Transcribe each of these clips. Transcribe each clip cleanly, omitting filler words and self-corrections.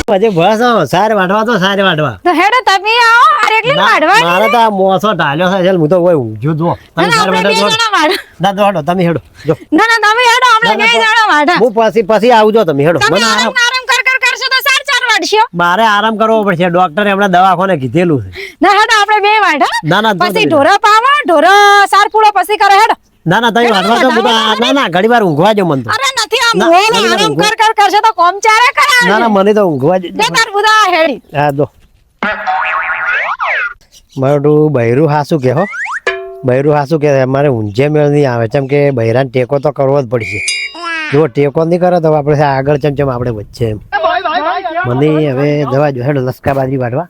પછી બસ સારે વાટવા તો સારે વાટવા તો હેડો તમે આવો અરે એટલે વાડવા મારે તો આ મોસો ઢાલ્યો છે હું તો ઓય ઊંઘ્યો જો તમે સારે વાટો ના તો હેડો તમે હેડો જો ના તમે હેડો આપણે બે જણા વાડા હું પછી આવજો તમે હેડો તમે મને આરામ કરશો તો ચાર વાડશો મારે આરામ કરવો પડશે ડોક્ટરે હમણાં દવાખાને કીધેલું છે ના હેડો આપણે બે વાડા ના પછી ઢોરા પાવા ઢોરા સાર પૂળો પછી કરે હેડો ના તમે વાટવા તો ના ઘડી વાર ઊંઘવા જો મન તો અરે નથી આ મોલ આરામ કરશે તો કોમ ચારે કરે ના મને તો ઊંઘવા જ દે તાર બુધા હેડી હા દો મારું બૈરું હાસુ કે હો બૈરું હાસુ કે અમારે ઊંઝે મેળ નહીં આવે ચમ કે બૈરાને ટેકો તો કરવો જ પડશે જો ટેકો નહીં કરે તો આપણે આગળ ચમ આપણે વચ્ચે એમ મને હવે દવા જો હેડો લસકા બાજરી વાટવા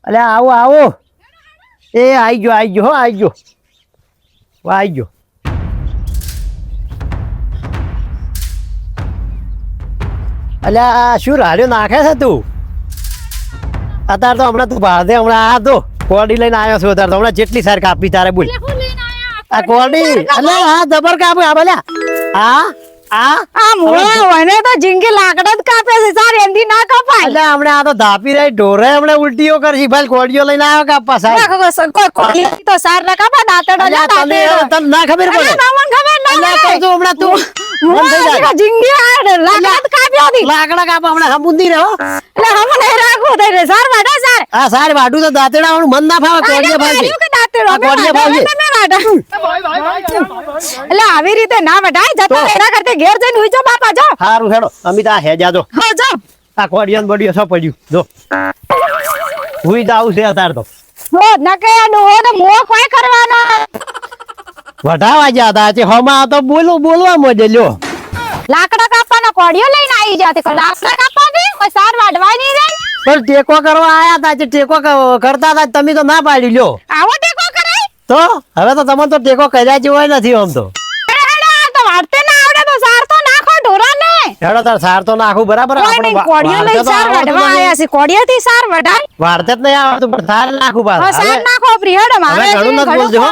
અલે આવો એ આવી ગયો હો આવી ગયો અલ્યા શું રાડ્યો નાખે છે તું અત્યારે તો હમણાં તું ભાડે હમણાં આ તો કોરડી લઈને આવ્યો છું અત્યારે તો હમણાં જેટલી સાર કાપી તારે બોલ આ કોરડી એટલે હા જબર કાપ આ ભલ્યા આ મોળા વને તો જિંદગી લાકડા જ કાપે છે સાર એમથી ના કપાય એટલે હમણે આ તો ધાપી રહી ઢોરે હમણે ઉલટીઓ કરશી ભાઈ કોરડીઓ લઈને આવ્યો કાપવા સાહેબ કોઈ તો સાર ના કપા દાંતડા તને ના ખબર પડે તમને ખબર ના તું હમણાં તું જિંદગી લાકડા કાપ્યો હતી લાકડા કાપા હમણાં હમુંદી રહો એટલે હમને રાખો દે રે સાર વાડા સાર આ સાર વાડું તો દાંતડા વાળું મન ના ફાવે કોરડીઓ ભાઈ કે દાંતડા કોરડીઓ ભાઈ એટલે આવી રીતે ના વટાય જતો એના કરતે ઘેર જઈને હુઈ જો બાપા જો હારું હેડો અમિતા હે જાજો હા જો આ કોરડીઓ ને બડીઓ સબ પડ્યું જો હુઈ જાવ છે તાર તો હો નકે નો ને મો કોઈ કરવાનો વઢાવા ગયા હતા તે હમા તો બોલવા મોજે લ્યો લાકડા કાપવાનો કોડિયો લઈને આવી જાતે લાકડા કાપવા દે કોઈ સાર વાડવાય નહીં જાય પણ ટેકો કરવા આયા તા જે ટેકો કરતા હતા તમે તો ના પાડી લ્યો આવો ટેકો કરાય તો હવે તો તમે તો ટેકો કર્યા જેવો નથી આમ તો તો વાડતે ના આવડે તો સાર તો નાખો ઢોરાને હેડો તાર સાર તો નાખું બરાબર આપણે કોડિયો લઈ સાર વાડવા આયા છે કોડિયાથી સાર વઢાય વાડતે જ નહીં આવતું પણ સાર નાખું પાછું હા સાર નાખો પ્રી હેડો મારે ઘણું નથી બોલજો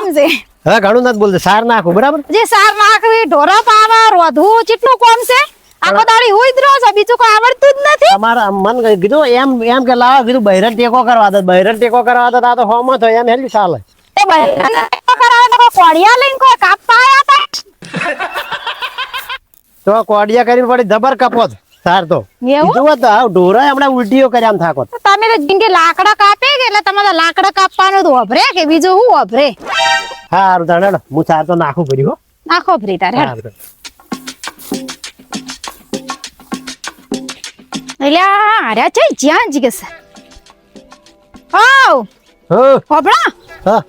હવે ઘણું નથી બોલતો સાર નાખું બરાબર જે સાર નાખવી ઢોરા પાવા રોધવું કેટલું કોમ છે આખો દાડી હુઈ જ રહો છો બીજું કોઈ આવડતું જ નથી અમારા મન કીધું એમ કે લાવો કીધું બૈરન ટેકો કરવા દો આ તો હોમો તો એમ હેલ્યું ચાલે તે બૈરન ટેકો કરાવે તો કોડિયા લઈને કોઈ કાપવા આયા તા તો કોડિયા કરીને પડી જબર કપોત સાર તો કીધું તો આવ ઢોરા હમણાં ઉલટીઓ કરી આમ થાકો તમે તો જિંદગી લાકડા કાપે કે એટલે તમારે લાકડા કાપવાનું તો વભરે કે બીજું શું વભરે હારું તાણ હું સાર તો નાખું કર્યું હો નાખો ફ્રી તારે એટલે આર્યા છે જ્યાં જ ગસે આવ હો હોબળા હા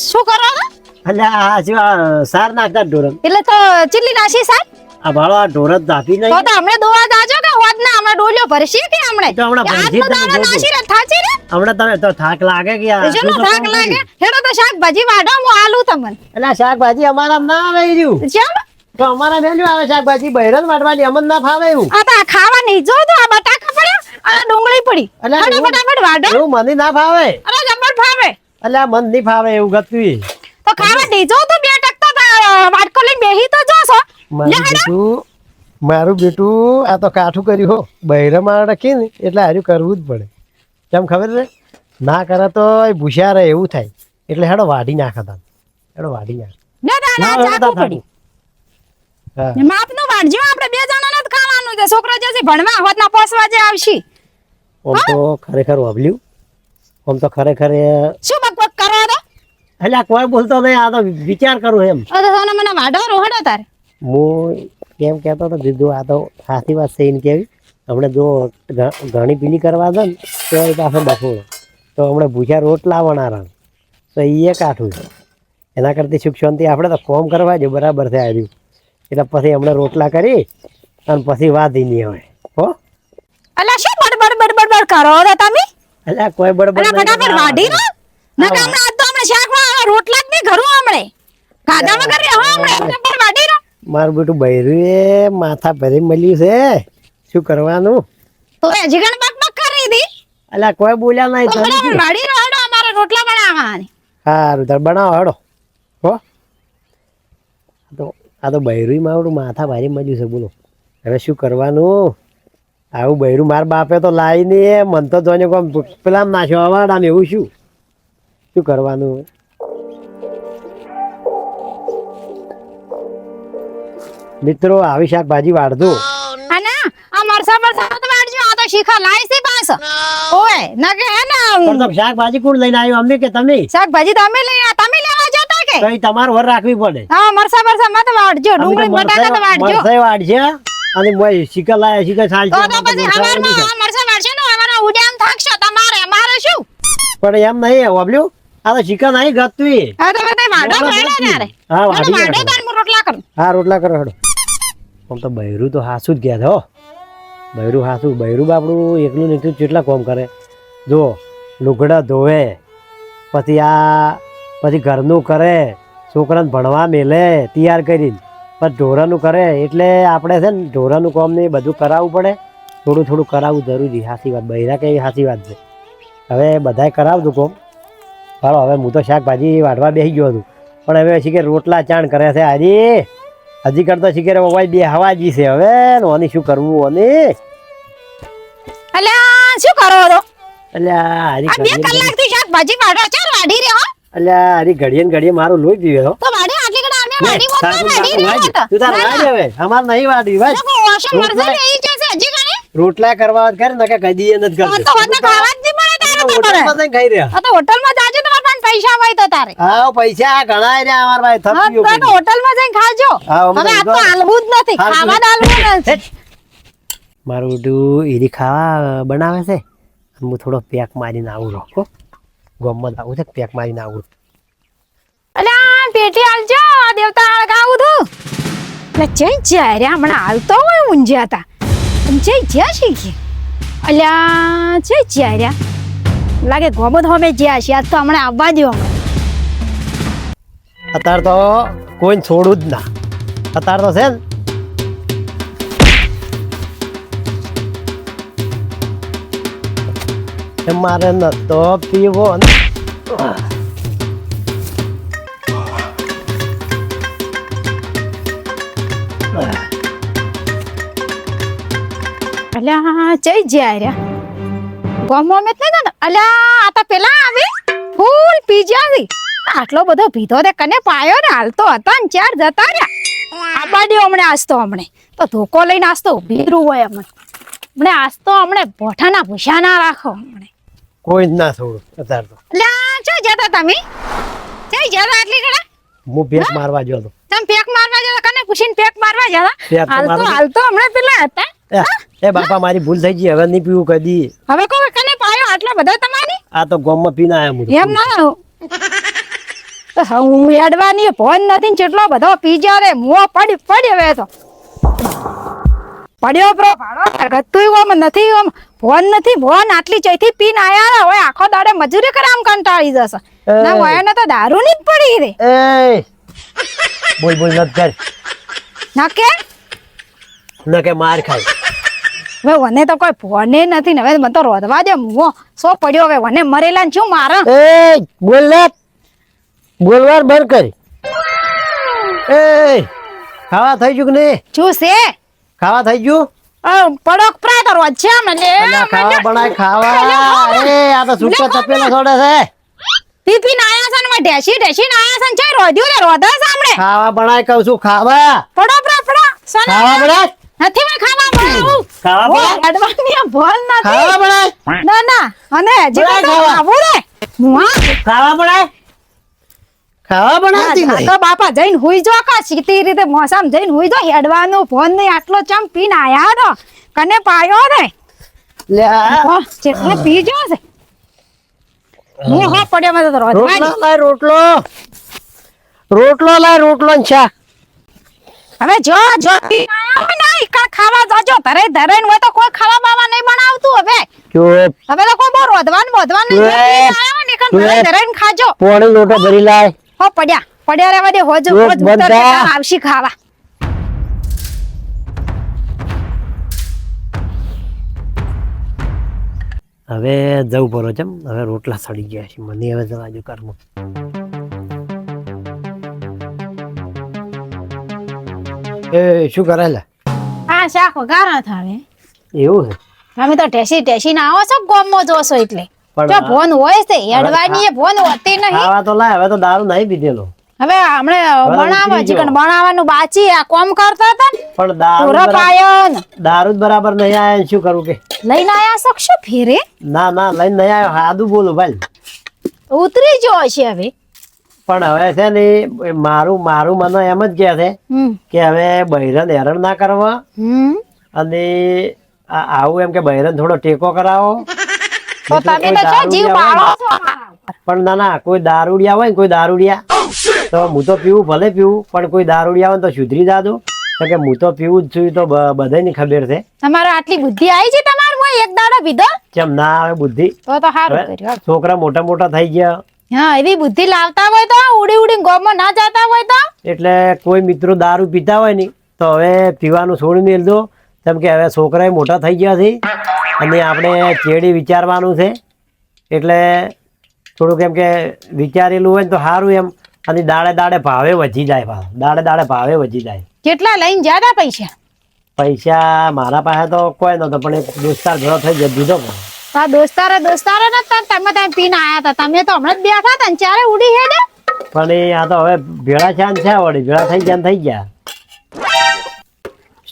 શું કરો છો અલ્યા આ સાર નાખતા ઢોરન એટલે તો ચીટલી નાશી સાહેબ આ ભાળો આ ઢોર જ દાપી નહીં તો હમણે દોવા જાજો કે હોદ ના હમણે ડોલ્યો ભરશી કે હમણે તો હમણાં ભરશી જ આજ નાશી રે થાચી રે હમણાં તમે તો થાક લાગે કે યાર જેનો થાક લાગે હેડો તો શાકભાજી વાડો હું આલુ તમને અલ્યા શાકભાજી અમારા ના આવે રહ્યું ચાલ તો અમારા મેલ્યું આવે શાકભાજી બૈરન વાટવાની અમન ના ફાવે એવું આ તો ખાવા નહીં જો તો આ બટાકા પડ્યા આ ડુંગળી પડી અલ્યા હેડો ફટાફટ વાડો એવું મને ના ફાવે અરે જબર ફાવે અલ્યા મન નહીં ફાવે એવું ગતું તો ખાવા નહીં જો તો બે ટકતા વાટકો લઈને બેહી તો જોસો મારું બેટું આ તો કાઠું કર્યું હો બૈરા મારા કે ને એટલે હાર્યું કરવું જ પડે કેમ ખબર છે ના કરે તો ભૂસ્યા રહે એવું થાય એટલે હેડો વાઢી નાખતા હેડો વાઢી નાખ ના ચાકુ પડી માપનું વાડજો આપણે બે જણાને જ ખાવાનું છે છોકરો જે ભણવા હોત ના પોસવા જે આવશી ઓમ તો ખરેખર વાબલ્યું ઓમ તો ખરેખર શું બકબક કરો તો એટલે કોઈ બોલતો નહીં આ તો વિચાર કરું એમ તો મને વાડો રોહડો તારે હું કેમ કહેતો તો દીધું આ તો સાચી વાત છે એને કેવી હમણાં જો ઘણી પીલી કરવા દે ને તો એ પાસે બફોડો તો હમણાં ભૂખ્યા રોટ લાવવાના તો એ કાઠું છે એના કરતી સુખ શાંતિ આપણે તો કોમ કરવા જો બરાબર છે આવ્યું એટલે પછી હમણાં રોટલા કરી અને પછી વાધી નહીં હોય હો અલા શું બડબડ બડબડ કરો છો તમે અલ્યા કોઈ બડબડ ફટાફટ વાઢી નો નકા હમણાં આજ તો હમણાં શાકમાં રોટલા જ નહીં ઘરું હમણે ખાધા વગર રહો હમણે ફટાફટ વાઢી નો મારું બેટું બૈરું એ માથા ભરી મળ્યું છે શું કરવાનું તો હજી ગણ બકબક કરી દી અલ્યા કોઈ બોલ્યા નહીં ફટાફટ વાઢી નો હડો અમારે રોટલા બનાવવાની સારું તાર બનાવો હડો હો આ તો બૈરું મારું માથા ભારી મળ્યું છે બોલો હવે શું કરવાનું? આવું બૈરું માર બાપે તો લાવી નહીં, મન તો જોઈને કોમ પેલા નાખ્યો અવાડામ, એવું શું કરવાનું? મિત્રો આવી શાકભાજી વાળજો. અને આ મરસા તો વાળજો, આ તો શીખા લાઈ છે પાસ. ઓય ના કે હે ને પણ તમે શાકભાજી કોણ લઈને આવ્યો, અમને કે તમે? શાકભાજી તમે લેવા જતા કે કઈ તમારે વર રાખવી પડે. હા મરસા મત વાળજો, ડુંગળી બટાકા તો વાળજો. મરસાઈ વાળશે અને મોય શીખા લાયા, શીખા સાલ તો પછી હવારમાં આ મરસા વાળશે ને હવારમાં ઉડામ થાકશો તમારે, અમારે શું? પણ એમ નહીં ઓબલ્યું, આ તો શીખા નહીં ગતું. હા તમે તે વાડો ભેડા ને રે. હા વાડી વાડો તાર મુ રોટલા કરું. હા રોટલા કરો હેડો. આમ તો બૈરું તો હાસું જ ગયા છે હો. બૈરું હાસું, બૈરું બાપડું એકલું ને એકલું કેટલા કામ કરે. જો લુગડા ધોવે, પછી ઘરનું કરે, છોકરાને ભણવા મેલે તૈયાર કરીને, પછી ઢોરાનું કરે. એટલે આપણે છે ને ઢોરાનું કામ ને બધું કરાવવું પડે. થોડું કરાવવું જરૂરી. સાચી વાત, બૈરા કેવી સાચી વાત છે. હવે બધાએ કરાવતું કોમ. ચાલો હવે હું તો શાકભાજી વાઢવા બેસી ગયો હતું, પણ હવે શીખે રોટલા ચાણ કરે છે. હજી કરતો શીખે બે હવાજી છે. હવે ઓની શું કરવું? ઓની અલ્યા શું કરો છો? અલ્યા આ 2 કલાકથી શાકભાજી વાડો ચાર વાડી રહ્યો. અલ્યા હરી ઘડીએ મારું લોહી પીવે હો. તો વાડી આટલી કડા અમે વાડી મોત વાડી રહ્યો તો. તું તાર વાડ હવે, અમાર નહીં વાડી વાડ. તો વાસણ મરસા લઈ જશે હજી કણે. રોટલા કરવા જ કરે ને કે કદી એ નથી કરતો. તો હોતા ખાવા જ નહીં મળે તારે તો પડે. હોટલમાં જઈને ખાઈ રહ્યા. આ તો હોટલમાં જાજો તમારા પાસે પૈસા હોય તો તારે. હા પૈસા ઘણા રહ્યા અમાર ભાઈ, થપ્યો હા તો હોટલમાં જઈને ખાજો. હા, અમે હવે આ તો તો હાલવું જ નથી, ખાવા ડાલવું નથી. મારું બધું એરી ખાવા બનાવે છે. હું થોડો પેક મારીને આવું રહો. ગોમમાં આવું છે, પેક મારીને આવું. અલ્યા પેટી હાલજો, આ દેવતા આળગાવું તું. એટલે જઈ જાય રે, હમણાં હાલતો હોય ઊંઝ્યા હતા. જઈ જ્યાં શીખી. અલ્યા જઈ જાય રે, લાગે ગોમત હોમે જ્યાં છે. આજ તો હમણાં આવવા દો. અત્યારે તો કોઈ છોડું જ ના. અત્યારે તો છે ને મારે નતો પીવો. અલ્યા જઈ જાય રે, ગોમો મેં જ નહીં. અલ્યા આ તો પેલા આવે ફૂલ પીજા થી. આટલો બધો પીધો તે કને પાયો ને, હાલતો હતા ને ચાર જતા રહ્યા. આબાડી હમણે આસતો હમણે તો ધોકો લઈને આસતો ભીરું હોય. હમણે આસતો હમણે ભોઠાના ભૂસા ના રાખો. હમણે કોઈ જ ના છોડું અત્યારે તો. અલ્યા ચો જતા તમે? જઈ જતા આટલી કડા? હું પેક મારવા ગયો હતો. તમે પેક મારવા જતા કને પૂછીને પેક મારવા જતા? હાલતો હમણે પેલા હતા. એ બાપા મારી ભૂલ થઈ ગઈ, હવે નહીં પીવું કદી. હવે કોઈ કને પાયો આટલા બધા તમારી? આ તો ગોમમાં પીને આયા હું. એમ ના તો હું એડવાની ફોન નથી ને કેટલો બધો પીજા રે. મુઓ પડી હવે તો પડ્યો બ્રો ભાડો ગતું ઓમ નથી. ઓમ ફોન નથી, ફોન આટલી ચૈથી પીને આયા હોય. આખો દાડે મજૂરી કરે આમ કંટાળી જશે. ના હોય ને તો દારૂ ની જ પડી રે. એ બોલ નત કર. ના કે માર ખાય. હવે મને તો કોઈ ફોને નથી ને. હવે મને તો રોધવા દે. મુઓ સો પડ્યો. હવે મને મરેલા ને શું મારે? એ બોલ ને, બોલવાર બંધ કરી. એ ખાવા થઈ ગયું કે નહીં? શું છે ખાવા થઈ ગયું? પડોક પ્રાય તો રોજ છે મને. ખાવા બનાય ખાવા. એ આ તો સુકો તપેલો છોડે છે. પીપી ના આયા છે ને ઢેસી ના આયા છે ને ચાઈ રોધ્યું રે રોધા સામણે. ખાવા બનાય કહું છું. ખાવા પડો સોના ખાવા બનાય નથી. મેં ખાવા બનાવું. ખાવા બનાય અડવાની ભોલ નથી. ખાવા બનાય ના અને હજી તો આવું રે. મુઆ ખાવા બનાય. ખાવા બનાવતી નહીં. તો બાપા જઈને હુઈ જો. કા સીધી રીતે મોસામ જઈને હુઈ જો. હેડવાનું ફોન નહીં. આટલો ચમ પીને આયા તો કને પાયો રે. લે આ ચેટલે પી જો છે. હું હો પડ્યો. મને તો રોટલો લાય. રોટલો લાય. રોટલો ને શાક. હવે જો નહીં ખાવા જાજો. ધરે ને હોય તો કોઈ ખાવા બાવા નહીં બનાવતું. હવે તો કોઈ બહુ રોધવાનું ધરે ને ખાજો. પોણી લોટો ભરી લાય. હો પડ્યા રહેવા દે. હોજ આવશી ખાવા. હવે જવું પડો છે. હવે રોટલા સડી ગયા છે. મને હવે જવા જો કર્મ. એ શું કરે લે? આ આ શાક વઘારા થાવે એવું છે તમે તો ટેસી ના આવો છો ગોમમાં જોશો એટલે પણ જો ભોન હોય છે હેડવાની એ ભોન હોતી નહીં ખાવા તો લાય, હવે તો દારૂ નહીં પીધેલો. હવે હમણે બનાવવા ઉતરી ચિકન ગયો. બનાવવાનું બાચી આ કોમ કરતા હતા ને પણ દારૂ પૂરો પાયો ને દારૂ જ બરાબર નહીં આયા ને શું કરું કે લઈને આયા છો શું ફેરે ના ના લઈને નહીં આવ્યો, સાદું બોલું ભાઈ. ઉતરી જો છે હવે પણ હવે છે ને એ મારું મને એમ જ કહે છે કે હવે બૈરન હેરાન ના કરવા અને આવું એમ કે બૈરન થોડો ટેકો કરાવો. તો તમે તો શું જીવ પાડો છો અમારા ઉપર? પણ ના ના કોઈ દારૂડિયા હોય ને કોઈ દારૂડિયા તો હું તો પીવું ભલે પીવું પણ કોઈ દારૂડિયા હોય ને તો સુધરી જાદો કે હું તો પીવું જ છું એ તો બધાને ખબર છે. તમારે આટલી બુદ્ધિ આવી છે તમારે હું એક દાડો પીધો કેમ ના આવે બુદ્ધિ? તો સારું હવે કર્યું છોકરા મોટા મોટા થઈ ગયા હા એવી બુદ્ધિ લાવતા હોય તો ઉડી ઉડી ગોમમાં ના જતા હોય તો એટલે કોઈ મિત્રો દારૂ પીતા હોય ને તો હવે પીવાનું છોડી મેલ દો. કેમ કે હવે છોકરા મોટા થઈ ગયા છે અને આપણે ચેડી વિચારવાનું છે એટલે થોડુંક એમ કે વિચારેલું હોય ને તો સારું એમ. અને દાડે દાડે ભાવે વધી જાય પાછો. દાડે દાડે ભાવે વધી જાય. કેટલા લઈને જ્યાદા પૈસા પૈસા મારા પાસે તો કોઈ નતો પણ એક દોસ્તાર ઘણો થઈ ગયો દીધો પણ. આ દોસ્તારે નતા તમે પીને આયા હતા તમે તો હમણાં જ બેઠા હતા ને ચારે ઉડી હેડે પણ એ આ તો હવે ભેળા છે ને છે વળી ભેળા થઈ ગયા ને થઈ ગયા.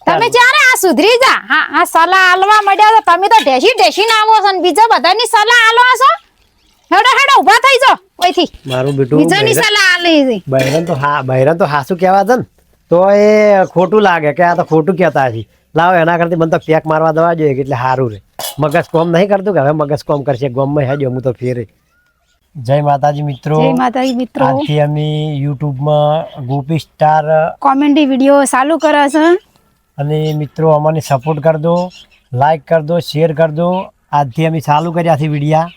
તમે ચારે આ સુધરી જા હા આ સલાહ આલવા મળ્યા તો તમે તો ઢેસી ને આવો છો ને બીજા બધાની સલાહ આલો છો હેડો હેડો ઊભા થઈ જાઓ ઓયથી મારું બેટું બીજાની સલાહ આલી છે બૈરન તો હાસું કહેવા છે ને તો એ ખોટું લાગે કે આ તો ખોટું કહેતા છે. લાવો એના કરતી મને તો પેક મારવા દેવા જોઈએ એટલે સારું રે. મગજ કોમ નહીં કરતું કે હવે મગજ કોમ કરશે ગોમમાં હેજો હું તો ફેરે. જય માતાજી મિત્રો. જય માતાજી મિત્રો. આજથી અમે યુટ્યુબમાં ગોપી સ્ટાર કોમેડી વિડિયો ચાલુ કરે છે અને મિત્રો અમને સપોર્ટ કર દો, લાઈક કર દો, શેર કર દો. આજથી અમે ચાલુ કર્યા છે વિડિયા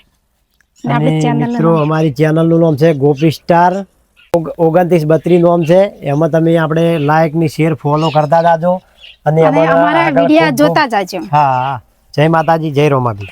અને મિત્રો અમારી ચેનલનું નામ છે ગોપી સ્ટાર 2932 નામ છે. એમાં તમે આપણે લાઈક ની શેર ફોલો કરતા જાજો અને અમારા વિડિયા જોતા જાજો. હા જય માતાજી, જય રોમાબી.